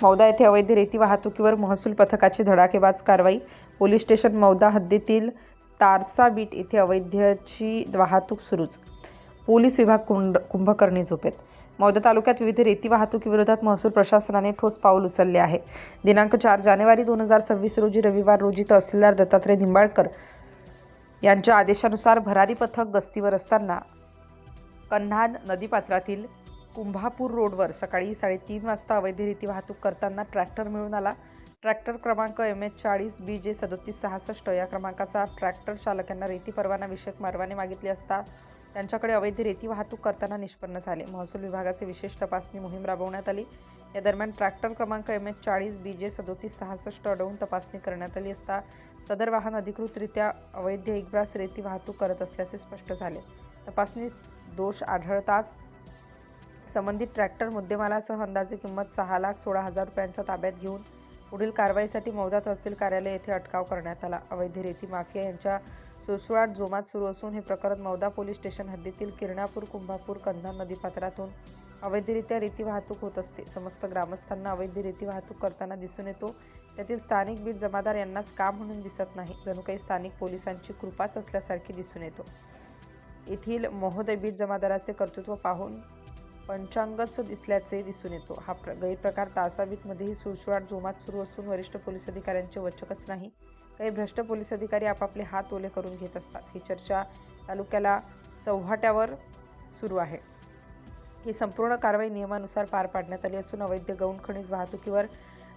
मौदा येथे अवैध रेती वाहतुकीवर महसूल पथकाची धडाकेबाज कारवाई। पोलीस स्टेशन मौदा हद्दीतील तारसा बीट येथे अवैधची वाहतूक सुरूच। पोलीस विभाग कुंभकर्णी झोपेत। मौदा तालुक्यात विविध रेती वाहतुकीविरोधात महसूल प्रशासनाने ठोस पाऊल उचलले आहे। दिनांक 4 जानेवारी 2026 रोजी रविवार रोजी तहसीलदार दत्तात्रय निंबाळकर यांच्या आदेशानुसार भरारी पथक गस्तीवर असताना कन्हान नदीपात्रातील कुंभापूर रोडवर सकाळी 3:30 वाजता अवैध रेती वाहतूक करताना ट्रॅक्टर मिळून आला। ट्रॅक्टर क्रमांक MH40 BJ 3766 या क्रमांकाचा ट्रॅक्टर चालकांना रेती परवाना विषयक परवाने मागितले असता त्यांच्याकडे अवैध रेती वाहतूक करताना निष्पन्न झाले। महसूल विभागाचे विशेष तपासणी मोहीम राबवण्यात आली। या दरम्यान ट्रॅक्टर क्रमांक MH40 BJ 3766 अडवून तपासणी करण्यात आली असता सदर वाहन अधिकृतरित्या अवैध एकब्रास रेती वाहतूक करत असल्याचे स्पष्ट झाले। तपासणीत दोष आढळताच संबंधित ट्रॅक्टर मुद्देमालासह अंदाजे किंमत 6,16,000 रुपयांच्या ताब्यात घेऊन पुढील कारवाईसाठी मौदा तहसील कार्यालय येथे अटकाव करण्यात आला। अवैध रेती माफिया यांच्या सुळसुळाट जोमात सुरू असून हे प्रकरण मौदा पोलीस स्टेशन हद्दीतील किरणापूर कुंभापूर कंधार नदीपात्रातून अवैधरित्या रेती वाहतूक होत असते। समस्त ग्रामस्थांना अवैध रेती वाहतूक करताना दिसून येतो। त्यातील स्थानिक बीट जमादार यांनाच काम म्हणून दिसत नाही, जणू काही स्थानिक पोलिसांची कृपाच असल्यासारखी दिसून येतो। येथील महोदय बीट जमादाराचे कर्तृत्व पाहून पंचांगच दिसल्याचे दिसून येतो। हा गैरप्रकार तारसा बीटमध्येही सुळसुळाट जोमात सुरू असून वरिष्ठ पोलीस अधिकाऱ्यांचे वचकच नाही, काही भ्रष्ट पोलीस अधिकारी आपापले हात ओले करून घेत असतात। ही चर्चा तालुक्याला चव्हाट्यावर सुरू आहे। ही संपूर्ण कारवाई नियमानुसार पार पाडण्यात आली असून अवैध गौण खनिज वाहतुकीवर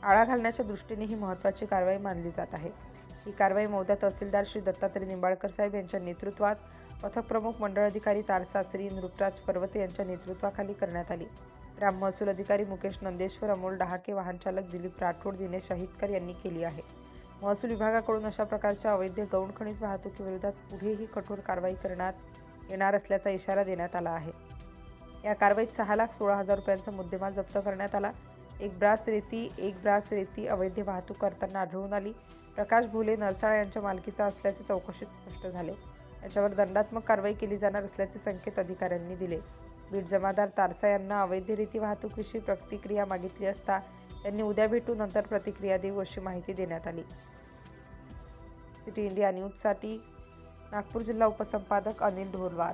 आळा घालण्याच्या दृष्टीने ही महत्त्वाची कारवाई मानली जात आहे। ही कारवाई मौदा तहसीलदार श्री दत्तात्रय निंबाळकर साहेब यांच्या नेतृत्वात पथक प्रमुख मंडळ अधिकारी तारसा श्री नृपराज पर्वते यांच्या नेतृत्वाखाली करण्यात आली। ग्राम महसूल अधिकारी मुकेश नंदेश्वर, अमोल डहाके, वाहन चालक दिलीप राठोड, दिनेश अहितकर यांनी केली आहे। महसूल विभागाकडून अशा प्रकारच्या अवैध गौण खनिज वाहतुकीविरोधात पुढेही कठोर कारवाई करण्यात येणार असल्याचा इशारा देण्यात आला आहे। या कारवाईत 6,16,000 रुपयांचा मुद्देमाल जप्त करण्यात आला। एक ब्रास रेती अवैध वाहतूक करताना आढळून आली। प्रकाश भोले नरसाळा यांच्या मालकीचा असल्याचे चौकशीत स्पष्ट झाले। याच्यावर दंडात्मक कारवाई केली जाणार असल्याचे संकेत अधिकाऱ्यांनी दिले। बीट जमादार तारसा यांना अवैध रेती वाहतूकीविषयी प्रतिक्रिया मागितली असता त्यांनी उद्या भेटून नंतर प्रतिक्रिया देऊ अशी माहिती देण्यात आली। सिटी इंडिया न्यूजसाठी नागपूर जिल्हा उपसंपादक अनिल ढोरवार।